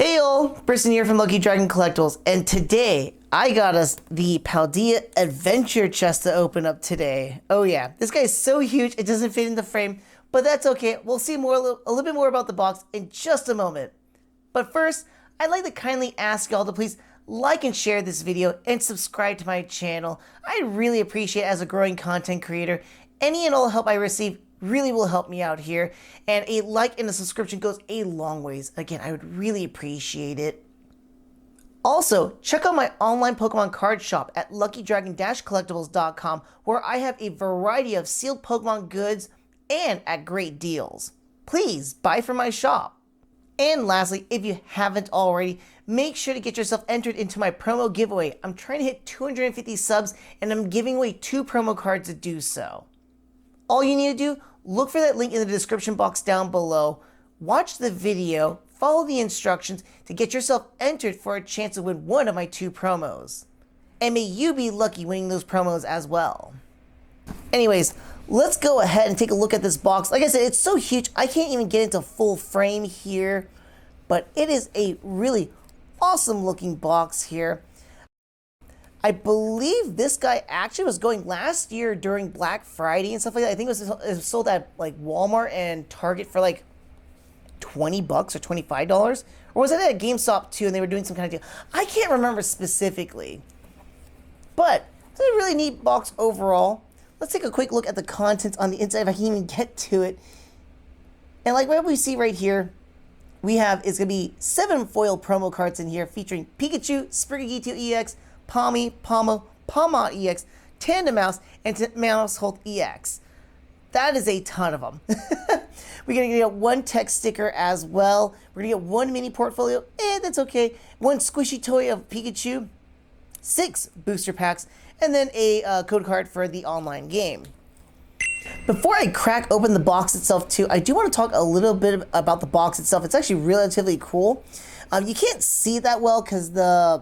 Hey all, Briston here from Lucky Dragon Collectibles, and today I got us the Paldea Adventure Chest to open up today. Oh yeah, this guy is so huge it doesn't fit in the frame, but that's okay. We'll see a little bit more about the box in just a moment. But first, I'd like to kindly ask y'all to please like and share this video and subscribe to my channel. I really appreciate it as a growing content creator. Any and all help I receive really will help me out here, and a like and a subscription goes a long ways. Again, I would really appreciate it. Also, check out my online Pokemon card shop at luckydragon-collectibles.com, where I have a variety of sealed Pokemon goods and at great deals. Please buy from my shop. And lastly, if you haven't already, make sure to get yourself entered into my promo giveaway. I'm trying to hit 250 subs, and I'm giving away 2 promo cards to do so. All you need to do, look for that link in the description box down below, watch the video, follow the instructions to get yourself entered for a chance to win one of my 2 promos. And may you be lucky winning those promos as well. Anyways, let's go ahead and take a look at this box. Like I said, it's so huge, I can't even get into full frame here, but it is a really awesome looking box here. I believe this guy actually was going last year during Black Friday and stuff like that. I think it was sold at like Walmart and Target for like $20 or $25. Or was it at GameStop too and they were doing some kind of deal? I can't remember specifically. But it's a really neat box overall. Let's take a quick look at the contents on the inside if I can even get to it. And like what we see right here, we have, it's going to be 7 foil promo cards in here featuring Pikachu, Sprigatito EX, Palmy, Palma, Palmont EX, Tandem Mouse, and Mousehold EX. That is a ton of them. We're going to get 1 text sticker as well. We're going to get 1 mini portfolio, that's okay. 1 squishy toy of Pikachu, 6 booster packs, and then a code card for the online game. Before I crack open the box itself too, I do want to talk a little bit about the box itself. It's actually relatively cool. You can't see that well because the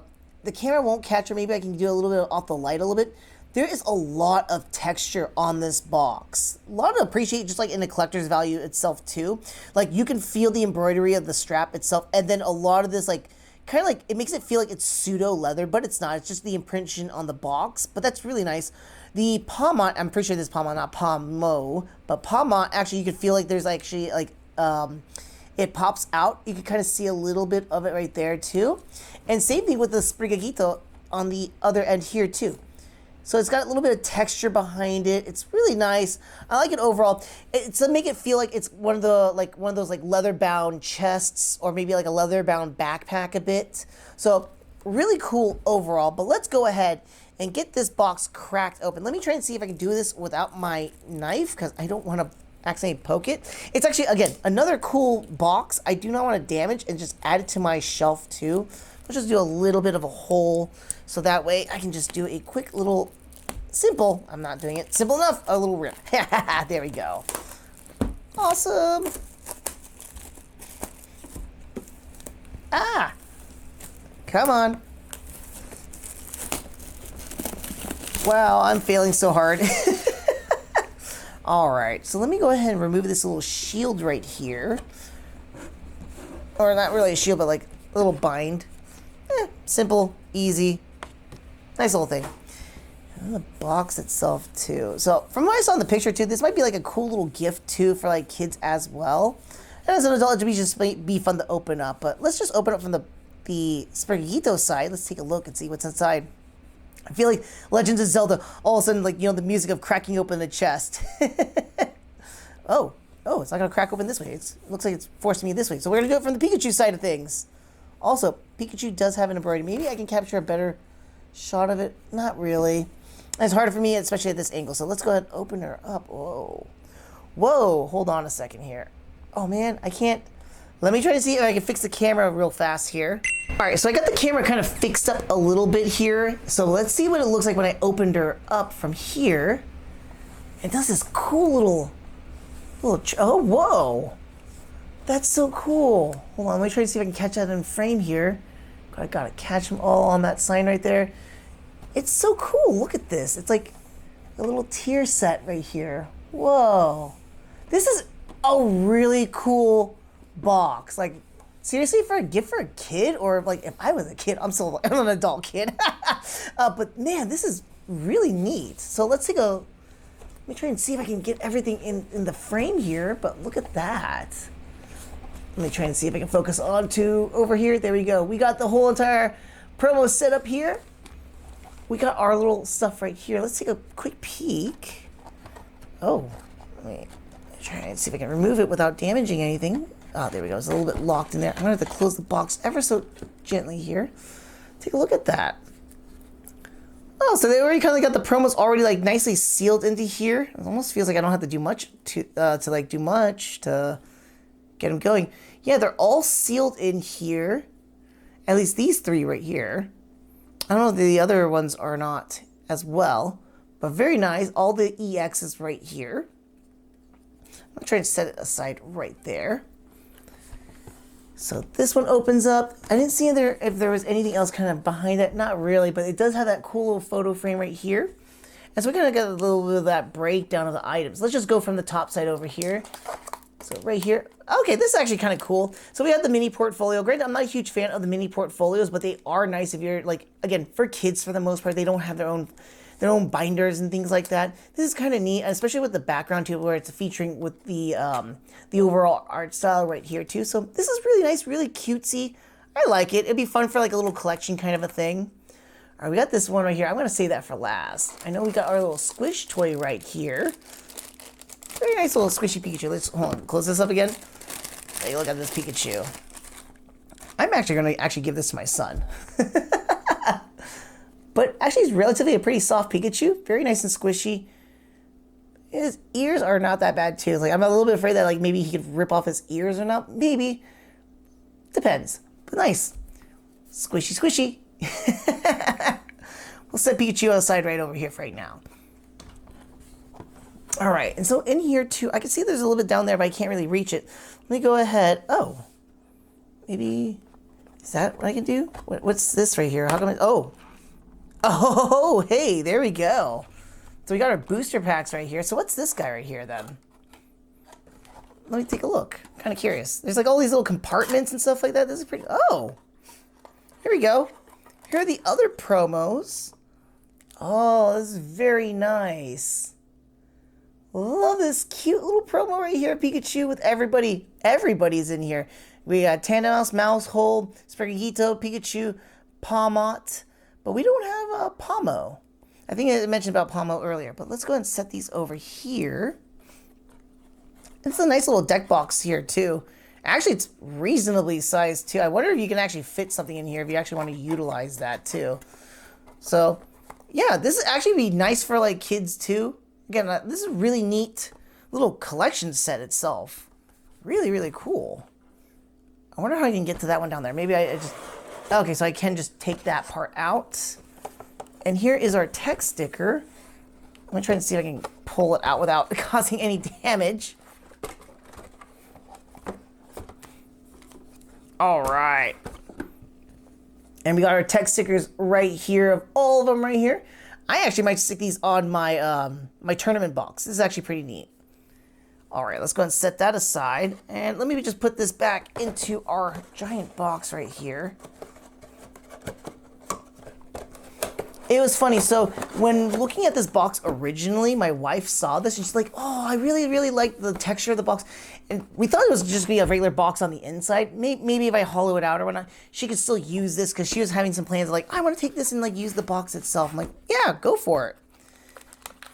camera won't catch it. Maybe I can do a little bit off the light a little bit. There is a lot of texture on this box. A lot to appreciate just like in the collector's value itself too. Like you can feel the embroidery of the strap itself, and then a lot of this like kind of like it makes it feel like it's pseudo leather, but it's not. It's just the impression on the box, but that's really nice. The Palmont, I'm pretty sure this is Palmont, not Palmo, but Palmont, actually you can feel like there's actually like it pops out. You can kind of see a little bit of it right there too. And same thing with the Sprigatito on the other end here too. So it's got a little bit of texture behind it. It's really nice. I like it overall. It's to make it feel like it's one of those like leather bound chests or maybe like a leather bound backpack a bit. So really cool overall, but let's go ahead and get this box cracked open. Let me try and see if I can do this without my knife because I don't want to accidentally poke it. It's actually, again, another cool box. I do not want to damage and just add it to my shelf too. Let's just do a little bit of a hole so that way I can just do a quick little simple, I'm not doing it simple enough, a little rip. There we go. Awesome. Ah, come on. Wow, I'm failing so hard. All right, so let me go ahead and remove this little shield right here. Or not really a shield, but like a little bind. Simple, easy, nice little thing. And the box itself too. So from what I saw in the picture too, this might be like a cool little gift too for like kids as well. And as an adult, it'd just be fun to open up. But let's just open up from the Sprigatito side. Let's take a look and see what's inside. I feel like Legends of Zelda, all of a sudden, like, you know, the music of cracking open the chest. Oh, it's not going to crack open this way. It looks like it's forcing me this way. So we're going to do it from the Pikachu side of things. Also, Pikachu does have an embroidery. Maybe I can capture a better shot of it. Not really. It's harder for me, especially at this angle. So let's go ahead and open her up. Whoa, hold on a second here. Oh, man, I can't. Let me try to see if I can fix the camera real fast here. All right, so I got the camera kind of fixed up a little bit here. So let's see what it looks like when I opened her up from here. It does this cool little oh, whoa. That's so cool. Hold on, let me try to see if I can catch that in frame here. I gotta catch them all on that sign right there. It's so cool, look at this. It's like a little tier set right here. Whoa. This is a really cool box. Like, Seriously, for a gift for a kid, or like if I was a kid, I'm an adult kid. But man, this is really neat. So let's take a, let me try and see if I can get everything in the frame here, but look at that. Let me try and see if I can focus on to over here. There we go. We got the whole entire promo set up here. We got our little stuff right here. Let's take a quick peek. Oh, let me try and see if I can remove it without damaging anything. Oh, there we go. It's a little bit locked in there. I'm going to have to close the box ever so gently here. Take a look at that. Oh, so they already kind of got the promos already like nicely sealed into here. It almost feels like I don't have to do much to get them going. Yeah, they're all sealed in here. At least these three right here. I don't know if the other ones are not as well, but very nice. All the EXs right here. I'm going to try and set it aside right there. So this one opens up. I didn't see if there was anything else kind of behind it. Not really, but it does have that cool little photo frame right here. And so we're going to get a little bit of that breakdown of the items. Let's just go from the top side over here. So right here. Okay, this is actually kind of cool. So we have the mini portfolio. Granted, I'm not a huge fan of the mini portfolios, but they are nice if you're like, again, for kids for the most part. They don't have their own binders and things like that. This is kind of neat, especially with the background too, where it's featuring with the overall art style right here too. So this is really nice, really cutesy. I like it. It'd be fun for like a little collection kind of a thing. All right, we got this one right here. I'm gonna save that for last. I know we got our little squish toy right here. Very nice little squishy Pikachu. Let's hold on, close this up again. Take a look at this Pikachu. I'm actually gonna give this to my son. But actually, he's relatively a pretty soft Pikachu. Very nice and squishy. His ears are not that bad too. Like I'm a little bit afraid that like maybe he could rip off his ears or not. Maybe. Depends. But nice. Squishy, squishy. We'll set Pikachu aside right over here for right now. All right, and so in here too, I can see there's a little bit down there, but I can't really reach it. Let me go ahead. Oh, maybe, is that what I can do? What's this right here? How come oh, hey, there we go. So we got our booster packs right here. So what's this guy right here then? Let me take a look. Kind of curious. There's like all these little compartments and stuff like that. This is pretty, oh, here we go. Here are the other promos. Oh, this is very nice. Love this cute little promo right here, Pikachu with everybody. Everybody's in here. We got Tandemaus, Mousehole, Sprigatito, Pikachu, Palmot, but we don't have a Pomo. I think I mentioned about Pomo earlier, but let's go ahead and set these over here. It's a nice little deck box here too. Actually, it's reasonably sized too. I wonder if you can actually fit something in here if you actually want to utilize that too. So, yeah, this would actually be nice for like kids too. Again, this is a really neat little collection set itself. Really, really cool. I wonder how I can get to that one down there. Maybe I just... Okay, so I can just take that part out. And here is our text sticker. I'm going to try and see if I can pull it out without causing any damage. All right. And we got our text stickers right here, of all of them right here. I actually might stick these on my my tournament box. This is actually pretty neat. All right, let's go ahead and set that aside. And let me just put this back into our giant box right here. It was funny. So when looking at this box originally, my wife saw this and she's like, oh, I really, really like the texture of the box. And we thought it was just gonna be a regular box on the inside. Maybe if I hollow it out or whatnot, she could still use this because she was having some plans like, I want to take this and like use the box itself. I'm like, yeah, go for it.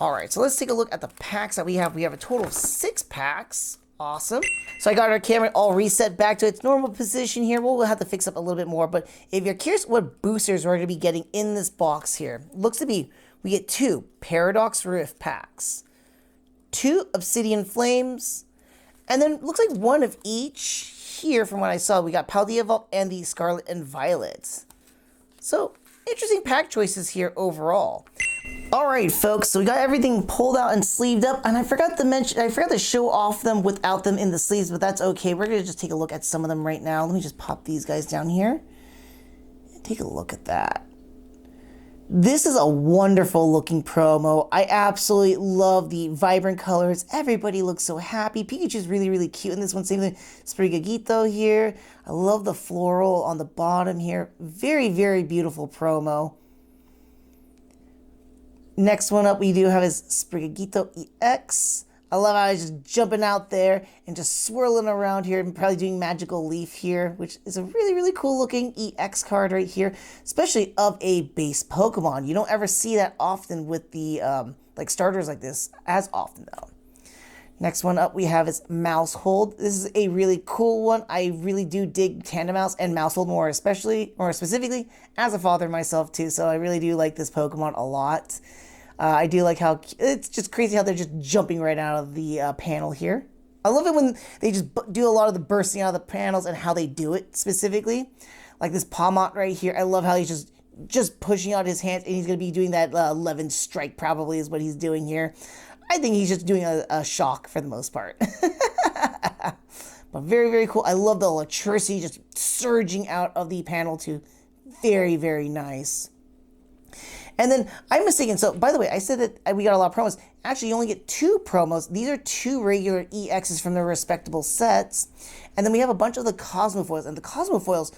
All right, so let's take a look at the packs that we have. We have a total of 6 packs. Awesome. So I got our camera all reset back to its normal position here. We'll have to fix up a little bit more, but if you're curious what boosters we're going to be getting in this box here, looks to be, we get 2 Paradox Rift packs, 2 Obsidian Flames, and then looks like 1 of each here from what I saw. We got Paldea Vault and the Scarlet and Violet. So interesting pack choices here overall. All right, folks, so we got everything pulled out and sleeved up, and I forgot to show off them without them in the sleeves, but that's okay. We're gonna just take a look at some of them right now. Let me just pop these guys down here and take a look at that. This is a wonderful looking promo. I absolutely love the vibrant colors. Everybody looks so happy. Pikachu's really, really cute in this one. Same thing, Sprigatito here. I love the floral on the bottom here. Very, very beautiful promo. Next one up we do have is Sprigatito EX. I love how he's just jumping out there and just swirling around here and probably doing Magical Leaf here, which is a really, really cool looking EX card right here, especially of a base Pokemon. You don't ever see that often with the like starters like this as often though. Next one up we have is Mousehold. This is a really cool one. I really do dig Tandemaus and Mousehold more specifically as a father myself too, so I really do like this Pokemon a lot. I do like how it's just crazy how they're just jumping right out of the panel here. I love it when they just do a lot of the bursting out of the panels and how they do it specifically. Like this Palmont right here. I love how he's just pushing out his hands and he's going to be doing that 11 strike probably is what he's doing here. I think he's just doing a shock for the most part. But very, very cool. I love the electricity just surging out of the panel too. Very, very nice. And then I'm mistaken. So, by the way, I said that we got a lot of promos. Actually, you only get 2 promos. These are 2 regular EXs from their respectable sets. And then we have a bunch of the Cosmofoils. And the Cosmofoils,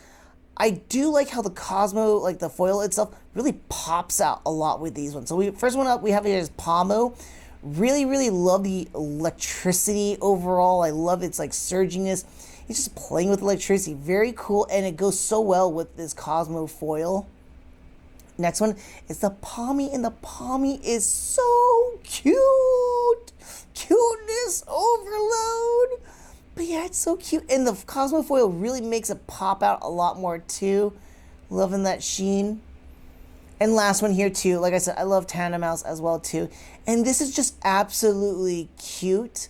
I do like how the Cosmo, like the foil itself, really pops out a lot with these ones. So, first one up we have here is Pomo. Really, really love the electricity overall. I love its like surginess. He's just playing with electricity. Very cool. And it goes so well with this Cosmo foil. Next one is the Palmy, and the Palmy is so cute. Cuteness overload. But yeah, it's so cute. And the Cosmo foil really makes it pop out a lot more too. Loving that sheen. And last one here too. Like I said, I love Tandemaus as well too. And this is just absolutely cute.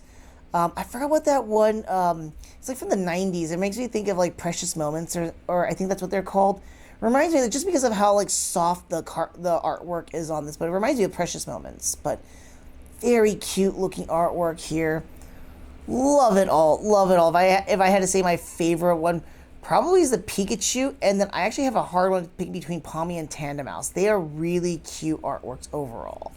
I forgot what that one, it's like from the 90s. It makes me think of like Precious Moments or I think that's what they're called. Reminds me that just because of how like soft the artwork is on this, but it reminds me of Precious Moments. But very cute looking artwork here. Love it all. Love it all. If I had to say my favorite one, probably is the Pikachu, and then I actually have a hard one to pick between Palmy and Tandemaus. They are really cute artworks overall.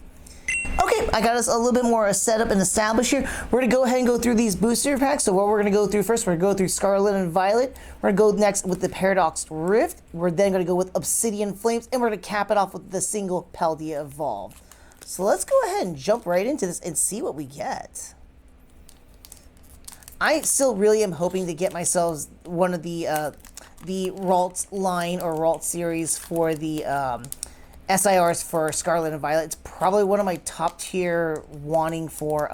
Okay, I got us a little bit more set up and established here. We're going to go ahead and go through these booster packs. So what we're going to go through first, we're going to go through Scarlet and Violet. We're going to go next with the Paradox Rift. We're then going to go with Obsidian Flames, and we're going to cap it off with the single Paldea Evolved. So let's go ahead and jump right into this and see what we get. I still really am hoping to get myself one of the Ralts line or Ralt series for the SIRs for Scarlet and Violet. It's probably one of my top tier wanting for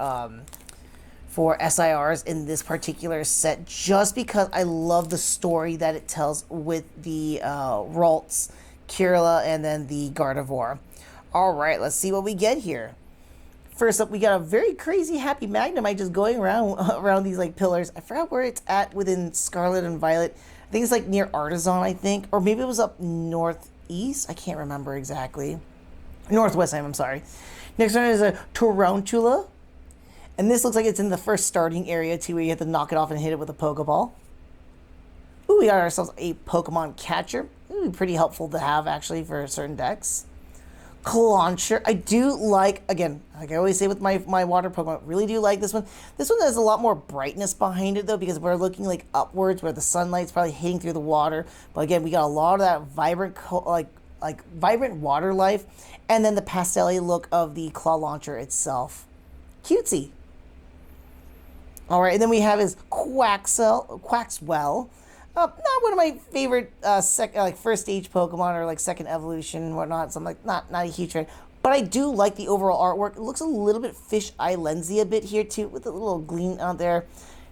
SIRs in this particular set, just because I love the story that it tells with the Ralts, Kirilla, and then the Gardevoir. All right, let's see what we get here. First up, we got a very crazy Happy Magnemite just going around these like pillars. I forgot where it's at within Scarlet and Violet. I think it's like near Artisan, I think, or maybe it was up northeast. I can't remember exactly. Northwest, I'm sorry. Next one is a Tarantula. And this looks like it's in the first starting area too, where you have to knock it off and hit it with a Pokeball. Ooh, we got ourselves a Pokemon Catcher. It would be pretty helpful to have actually for certain decks. Clauncher. I do like, again, like I always say with my water Pokemon, really do like this one. This one has a lot more brightness behind it though, because we're looking like upwards where the sunlight's probably hitting through the water. But again, we got a lot of that vibrant, like vibrant water life, and then the pastel-y look of the Claw Launcher itself. Cutesy. All right, and then we have his Quaxwell. Not one of my favorite first stage Pokemon or like second evolution and whatnot. So I'm like not a huge fan, but I do like the overall artwork. It looks a little bit fish eye lensy a bit here too, with a little gleam out there.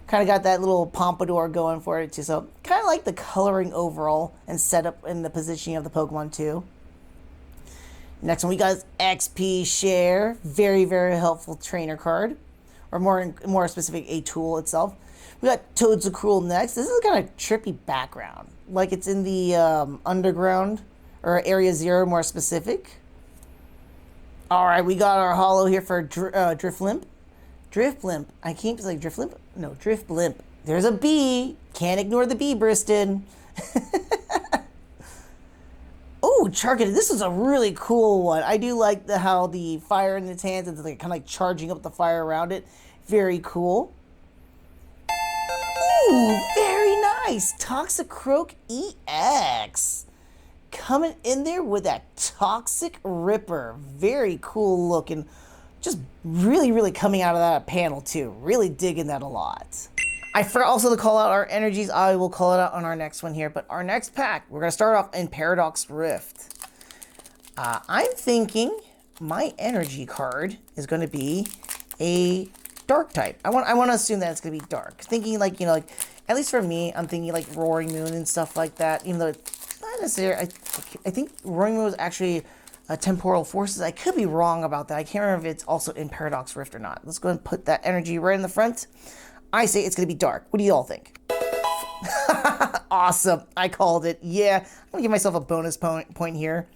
Kind of got that little pompadour going for it too. So kind of like the coloring overall and setup and the positioning of the Pokemon too. Next one we got is XP Share. Very, very helpful trainer card, or more specific, a tool itself. We got Toadsucruel next. This is kind of trippy background, like it's in the underground or Area 0, more specific. All right, we got our holo here for Drifblimp. Drifblimp. I can't say Drifblimp. No, Drifblimp. There's a B. Can't ignore the B, Briston. Oh, Uncharted. This is a really cool one. I do like how the fire in its hands is like kind of like charging up the fire around it. Very cool. Ooh, very nice. Toxicroak EX. Coming in there with that Toxic Ripper. Very cool looking. Just really, really coming out of that panel too. Really digging that a lot. I forgot also to call out our energies. I will call it out on our next one here. But our next pack, we're going to start off in Paradox Rift. I'm thinking my energy card is going to be a dark type. I want to assume that it's going to be dark. Thinking like, you know, like, at least for me, I'm thinking like Roaring Moon and stuff like that. Even though it's not necessarily, I think Roaring Moon was actually Temporal Forces. I could be wrong about that. I can't remember if it's also in Paradox Rift or not. Let's go ahead and put that energy right in the front. I say it's going to be dark. What do you all think? Awesome. I called it. Yeah. I'm going to give myself a bonus point here.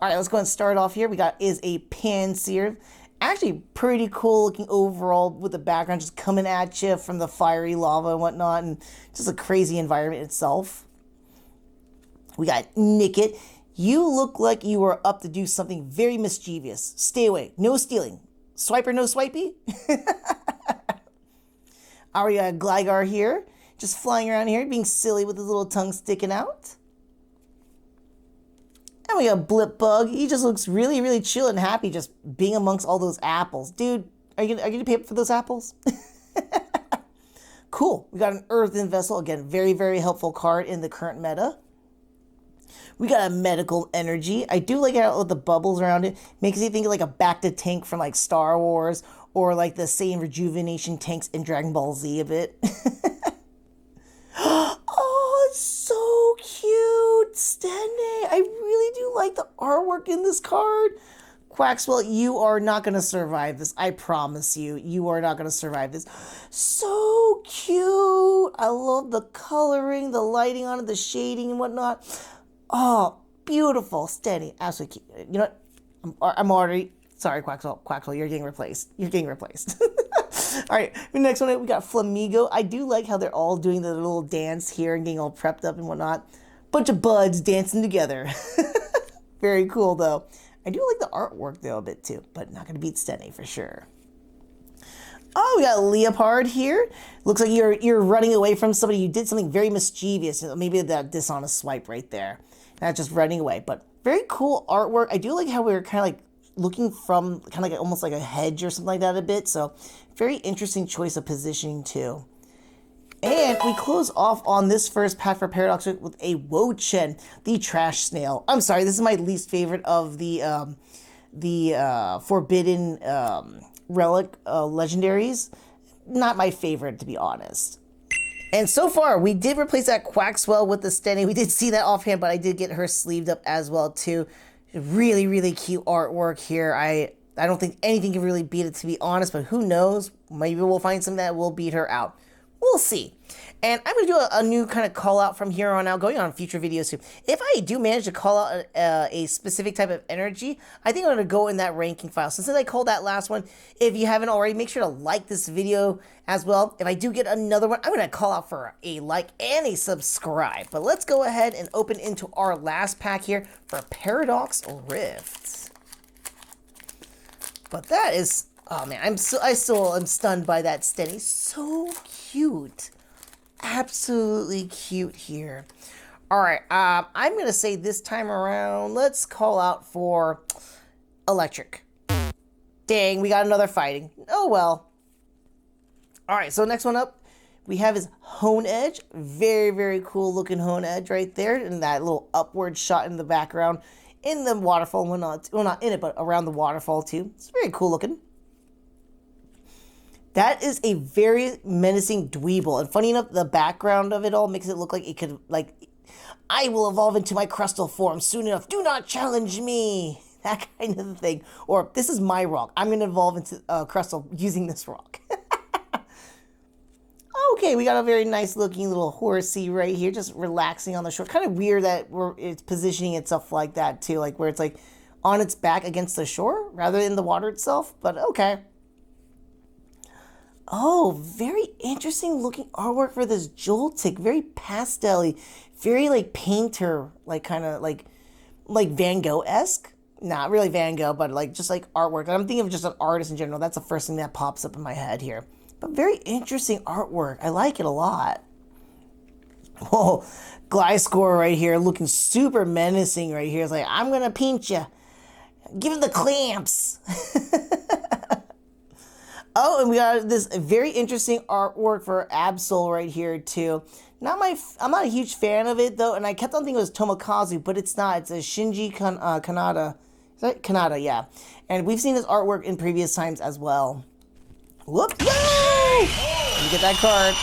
All right, let's go ahead and start off here. We got is a Panseer. Actually pretty cool looking overall with the background just coming at you from the fiery lava and whatnot, and just a crazy environment itself. We got Nickit. You look like you are up to do something very mischievous. Stay away. No stealing. Swiper, no swipey. We got Gligar here, just flying around here, being silly with his little tongue sticking out. And we got Blipbug. He just looks really, really chill and happy just being amongst all those apples. Dude, are you gonna pay up for those apples? Cool. We got an Earthen Vessel. Again, very, very helpful card in the current meta. We got a Medical Energy. I do like it with the bubbles around it. Makes you think of like a Bacta tank from like Star Wars, or like the same rejuvenation tanks in Dragon Ball Z a bit. Oh, it's so cute. Stenne. I really do like the artwork in this card. Quaxwell, you are not going to survive this. I promise you. You are not going to survive this. So cute. I love the coloring, the lighting on it, the shading and whatnot. Oh, beautiful. Stenne. Absolutely cute. You know what? I'm already... Sorry, Quaxwell, you're getting replaced. You're getting replaced. All right, the next one, we got Flamigo. I do like how they're all doing the little dance here and getting all prepped up and whatnot. Bunch of buds dancing together. Very cool, though. I do like the artwork, though, a bit, too. But not going to beat Stenne, for sure. Oh, we got Leopard here. Looks like you're running away from somebody who did something very mischievous. Maybe that dishonest swipe right there. Not just running away. But very cool artwork. I do like how we're kind of like looking from kind of like almost like a hedge or something like that a bit. So very interesting choice of positioning too. And we close off on this first pack for Paradox with a Wochen, the Trash Snail. I'm sorry, this is my least favorite of the Forbidden Relic legendaries. Not my favorite, to be honest. And so far, we did replace that Quaxwell with the Stenne. We did see that offhand, but I did get her sleeved up as well too. Really, really cute artwork here. I don't think anything can really beat it, to be honest, but who knows? Maybe we'll find something that will beat her out. We'll see. And I'm going to do a new kind of call out from here on out, going on future videos too. If I do manage to call out a specific type of energy, I think I'm going to go in that ranking file. So since I called that last one, if you haven't already, make sure to like this video as well. If I do get another one, I'm going to call out for a like and a subscribe. But let's go ahead and open into our last pack here for Paradox Rift. But that is, oh man, I still am stunned by that Stenne. So cute. Absolutely cute here. All right, I'm going to say this time around, let's call out for Electric. Dang, we got another fighting. Oh, well. All right, so next one up, we have is Hone Edge. Very, very cool looking Hone Edge right there. And that little upward shot in the background in the waterfall. Well, not in it, but around the waterfall too. It's very cool looking. That is a very menacing Dweeble. And funny enough, the background of it all makes it look like it could, like, I will evolve into my crystal form soon enough. Do not challenge me. That kind of thing. Or, this is my rock. I'm going to evolve into crystal using this rock. Okay, we got a very nice looking little horsey right here, just relaxing on the shore. Kind of weird that it's positioning itself like that too, like where it's like on its back against the shore rather than the water itself, but okay. Oh, very interesting looking artwork for this Joltik. Very pastel-y, very like painter, like kind of like like Van Gogh-esque. Not really Van Gogh, but like just like artwork. I'm thinking of just an artist in general. That's the first thing that pops up in my head here. But very interesting artwork. I like it a lot. Whoa, Gliscor right here looking super menacing right here. It's like, I'm gonna pinch you. Give him the clamps. Oh, and we got this very interesting artwork for Absol right here too. I'm not a huge fan of it though, and I kept on thinking it was Tomokazu, but it's not. It's a Shinji Kanada. Is that Kanada? Yeah. And we've seen this artwork in previous times as well. Whoop! Yay! Let me get that card.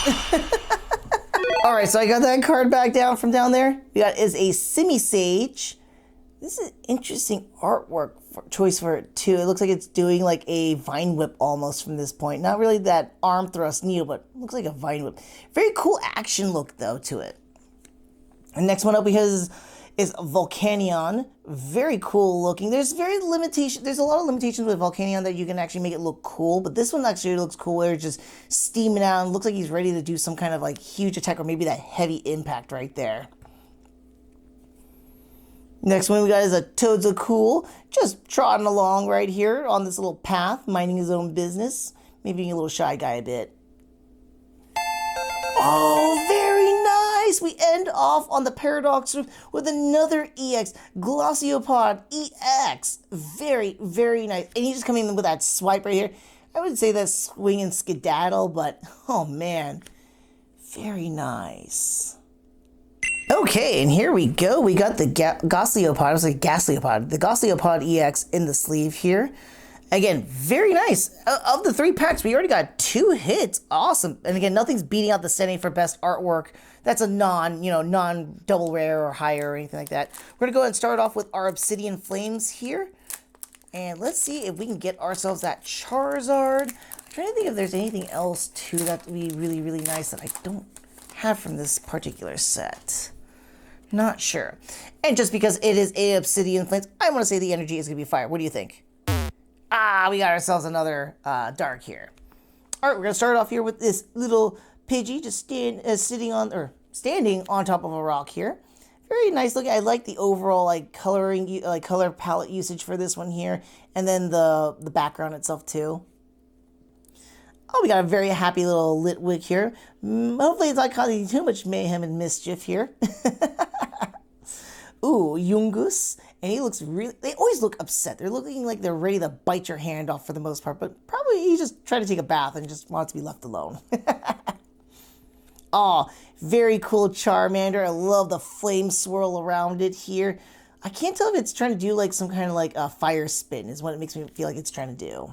All right, so I got that card back down from down there. We got is a Simisage. This is interesting artwork choice for it too. It looks like it's doing like a vine whip almost from this point. Not really that arm thrust needle, but looks like a vine whip. Very cool action look though to it. And next one up we have is Volcanion. Very cool looking. There's a lot of limitations with Volcanion that you can actually make it look cool, but this one actually looks cool where it's just steaming out and looks like he's ready to do some kind of like huge attack or maybe that heavy impact right there. Next one we got is a Toadzacool, just trotting along right here on this little path, minding his own business. Maybe being a little shy guy a bit. Oh, very nice! We end off on the Paradox with another EX, Glossiopod EX. Very, very nice. And he's just coming in with that swipe right here. I would say that's swing and skedaddle, but oh man, very nice. Okay, and here we go. We got the Gosliopod. I was like Gasliopod. The Gosliopod EX in the sleeve here. Again, very nice. Of the 3 packs, we already got 2 hits. Awesome. And again, nothing's beating out the standing for best artwork. That's a non-double rare or higher or anything like that. We're gonna go ahead and start off with our Obsidian Flames here. And let's see if we can get ourselves that Charizard. I'm trying to think if there's anything else too that would be really, really nice that I don't have from this particular set. Not sure. And just because it is a Obsidian Flames, I want to say the energy is going to be fire. What do you think? Ah, we got ourselves another dark here. All right, we're going to start off here with this little Pidgey just standing on top of a rock here. Very nice looking. I like the overall like color palette usage for this one here, and then the background itself too. Oh, we got a very happy little Litwick here. Hopefully it's not causing too much mayhem and mischief here. Ooh, Yungus. And he looks they always look upset. They're looking like they're ready to bite your hand off for the most part, but probably he's just trying to take a bath and just wants to be left alone. Oh, very cool Charmander. I love the flame swirl around it here. I can't tell if it's trying to do like some kind of like a fire spin is what it makes me feel like it's trying to do.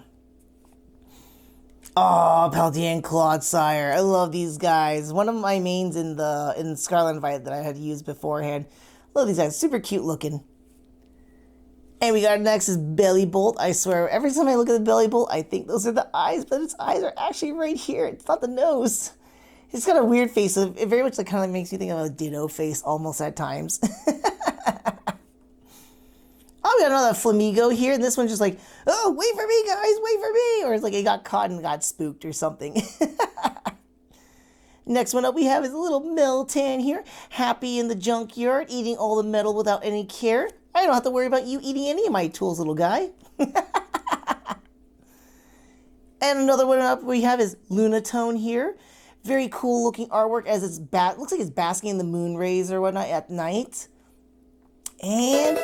Oh, Paldea and Clodsire. I love these guys. One of my mains in Scarlet and Violet that I had used beforehand. Love these guys. Super cute looking. And we got next is Belly Bolt. I swear, every time I look at the Belly Bolt, I think those are the eyes, but its eyes are actually right here. It's not the nose. It's got a weird face. It very much like kind of makes me think of a Ditto face almost at times. Oh, we got another Flamigo here, and this one's just like, oh, wait for me, guys, wait for me. Or it's like it got caught and got spooked or something. Next one up we have is a little Meltan here, happy in the junkyard, eating all the metal without any care. I don't have to worry about you eating any of my tools, little guy. And another one up we have is Lunatone here. Very cool looking artwork as it's looks like it's basking in the moon rays or whatnot at night. And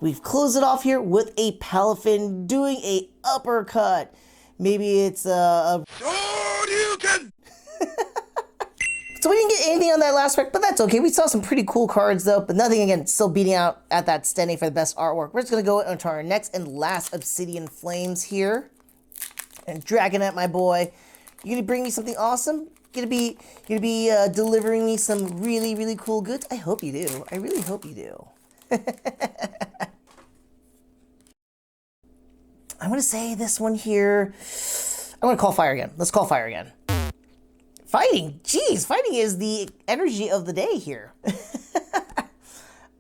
we've closed it off here with a Palafin doing a uppercut. Maybe it's a So we didn't get anything on that last pack, but that's okay. We saw some pretty cool cards though, but nothing again, still beating out at that standing for the best artwork. We're just gonna go into our next and last Obsidian Flames here. And Dragonette, my boy. You gonna bring me something awesome? You gonna be delivering me some really, really cool goods? I hope you do. I really hope you do. I'm gonna say this one here. I'm gonna call fire again. Let's call fire again. Fighting, jeez, fighting is the energy of the day here.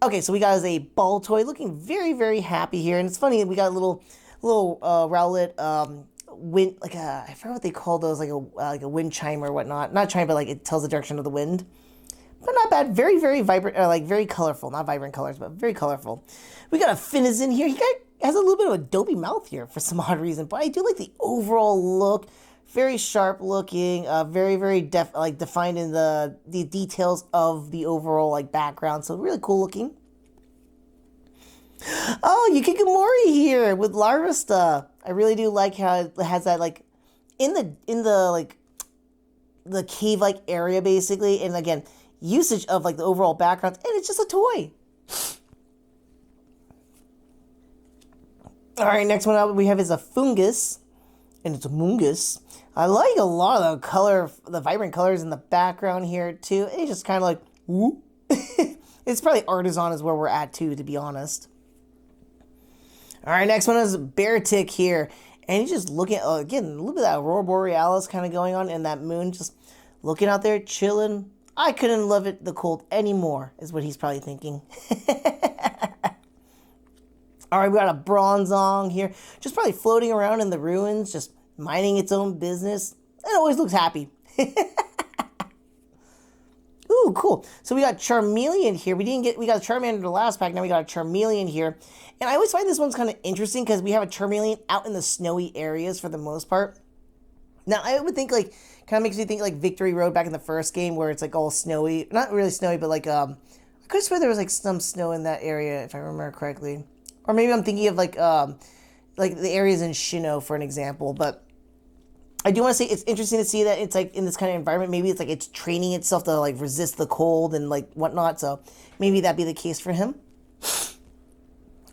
Okay, so we got as a ball toy, looking very, very happy here, and it's funny we got a little Rowlet wind, like I forgot what they call those, like a wind chime or whatnot. Not chime, but like it tells the direction of the wind. but not bad. Very, very vibrant, like very colorful. Not vibrant colors, but very colorful. We got a Finizen here. Has a little bit of a dopey mouth here for some odd reason, but I do like the overall look. Very sharp looking, very, very defined in the details of the overall like background. So really cool looking. Oh, Yukikomori here with Larvesta. I really do like how it has that like in the like the cave like area basically, and again usage of like the overall background, and it's just a toy. All right, next one up we have is a Fungus, and it's a Mungus. I like a lot of the vibrant colors in the background here too. It's just kind of like, whoop. It's probably Artisan is where we're at too, to be honest. All right, next one is Beartic here. And he's just looking, again, a little bit of that Aurora Borealis kind of going on, and that moon just looking out there, chilling. I couldn't love it the cold anymore, is what he's probably thinking. All right, we got a Bronzong here, just probably floating around in the ruins, just minding its own business. It always looks happy. Ooh, cool. So we got Charmeleon here. We got a Charmander in the last pack. Now we got a Charmeleon here. And I always find this one's kind of interesting because we have a Charmeleon out in the snowy areas for the most part. Now, I would think like, kind of makes me think like Victory Road back in the first game where it's like all snowy. Not really snowy, but like, I could swear there was like some snow in that area if I remember correctly. Or maybe I'm thinking of like the areas in Sinnoh for an example, but I do want to say it's interesting to see that it's like in this kind of environment. Maybe it's like it's training itself to like resist the cold and like whatnot. So maybe that'd be the case for him.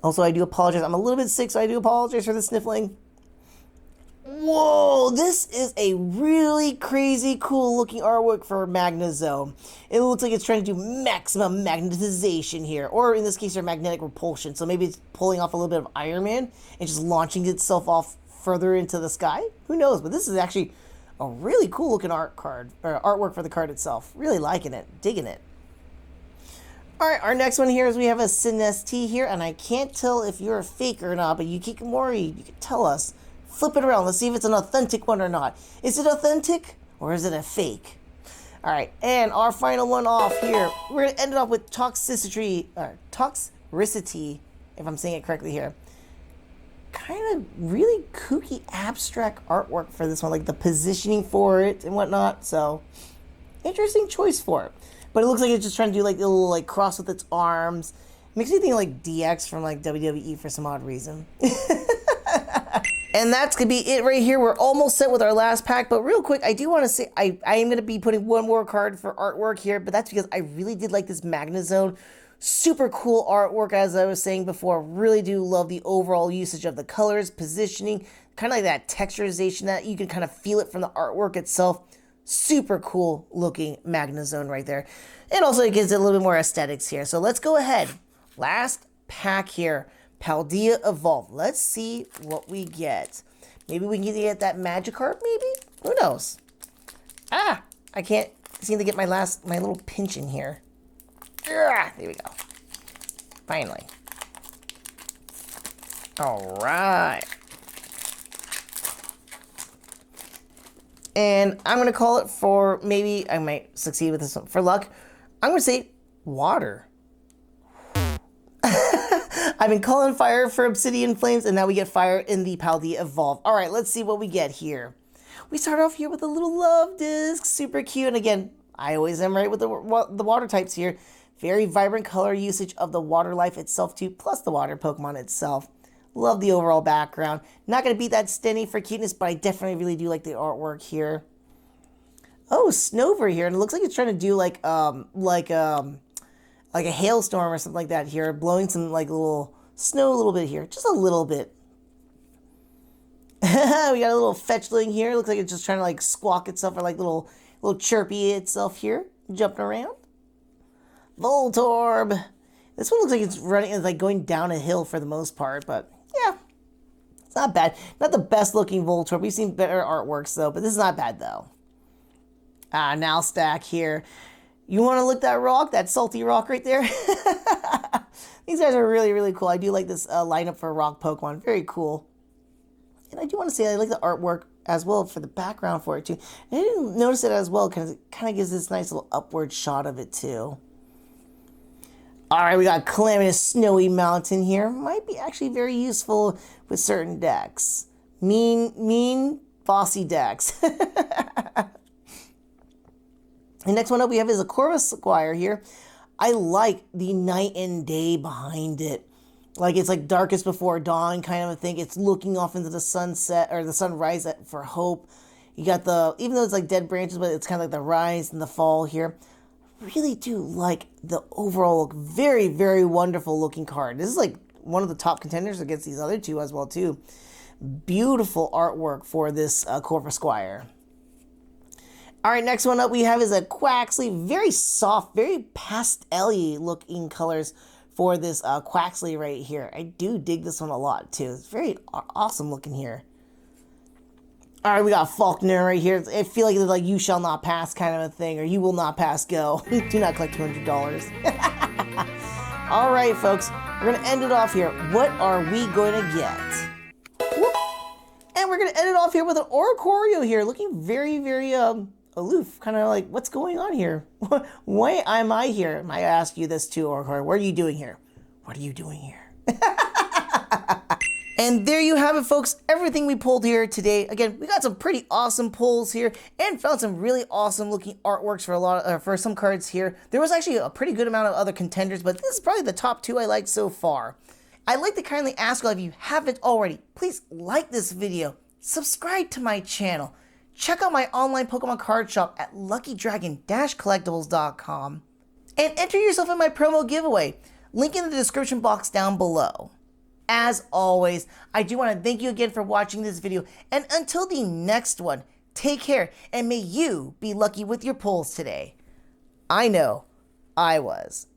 Also, I do apologize. I'm a little bit sick, so I do apologize for the sniffling. Whoa, this is a really crazy cool looking artwork for Magnezone. It looks like it's trying to do maximum magnetization here, or in this case, or magnetic repulsion. So maybe it's pulling off a little bit of Iron Man and just launching itself off further into the sky. Who knows? But this is actually a really cool looking artwork for the card itself. Really liking it, digging it. All right, our next one here is we have a Sinestee here, and I can't tell if you're a fake or not, but Yukikomori, you can tell us. Flip it around. Let's see if it's an authentic one or not. Is it authentic or is it a fake? All right, and our final one off here, we're going to end it off with Toxicity, if I'm saying it correctly here. Kind of really kooky abstract artwork for this one, like the positioning for it and whatnot. So, interesting choice for it. But it looks like it's just trying to do like a little like cross with its arms. Makes me think of like DX from like WWE for some odd reason. And that's going to be it right here. We're almost set with our last pack. But real quick, I do want to say I am going to be putting one more card for artwork here. But that's because I really did like this Magnezone. Super cool artwork, as I was saying before. Really do love the overall usage of the colors, positioning, kind of like that texturization that you can kind of feel it from the artwork itself. Super cool looking Magnezone right there. And also it gives it a little bit more aesthetics here. So let's go ahead. Last pack here. Paldea Evolve. Let's see what we get. Maybe we can get that Magikarp, maybe? Who knows? Ah! I can't seem to get my little pinch in here. There we go. Finally. All right. And I'm going to call it for, maybe I might succeed with this one. For luck, I'm going to say water. I've been calling fire for Obsidian Flames, and now we get fire in the Paldea Evolve. All right, let's see what we get here. We start off here with a little love disc. Super cute. And again, I always am right with the water types here. Very vibrant color usage of the water life itself too, plus the water Pokemon itself. Love the overall background. Not going to beat that Stenny for cuteness, but I definitely really do like the artwork here. Oh, Snover here, and it looks like it's trying to do like a hailstorm or something like that here, blowing some like little snow a little bit here, just a little bit. We got a little fetchling here. Looks like it's just trying to like squawk itself or like little chirpy itself here, jumping around. Voltorb. This one looks like it's running, it's like going down a hill for the most part, but yeah, it's not bad. Not the best looking Voltorb. We've seen better artworks though, but this is not bad though. Now stack here. You want to look that rock, that salty rock right there? These guys are really, really cool. I do like this lineup for rock Pokemon. Very cool. And I do want to say I like the artwork as well for the background for it too. And I didn't notice it as well because it kind of gives this nice little upward shot of it too. All right, we got Calamitous Snowy Mountain here. Might be actually very useful with certain decks. Mean, bossy decks. The next one up we have is a Corvus Squire here. I like the night and day behind it. Like it's like darkest before dawn kind of a thing. It's looking off into the sunset or the sunrise for hope. You got the, even though it's like dead branches, but it's kind of like the rise and the fall here. Really do like the overall look. Very, very wonderful looking card. This is like one of the top contenders against these other two as well too. Beautiful artwork for this Corvus Squire. All right, next one up we have is a Quaxley. Very soft, very pastel-y looking colors for this Quaxley right here. I do dig this one a lot too. It's very awesome looking here. All right, we got Faulkner right here. I feel like it's like you shall not pass kind of a thing, or you will not pass go. Do not collect $200. All right, folks, we're gonna end it off here. What are we going to get? Whoop. And we're gonna end it off here with an Oricorio here, looking very, very aloof. Kind of like, what's going on here? Why am I here? I ask you this too, Oricorio. What are you doing here? What are you doing here? And there you have it, folks. Everything we pulled here today. Again, we got some pretty awesome pulls here and found some really awesome looking artworks for a lot for some cards here. There was actually a pretty good amount of other contenders, but this is probably the top two I like so far. I'd like to kindly ask all if you haven't already, please like this video, subscribe to my channel, check out my online Pokemon card shop at luckydragon-collectibles.com, and enter yourself in my promo giveaway. Link in the description box down below. As always, I do want to thank you again for watching this video, and until the next one, take care, and may you be lucky with your pulls today. I know I was.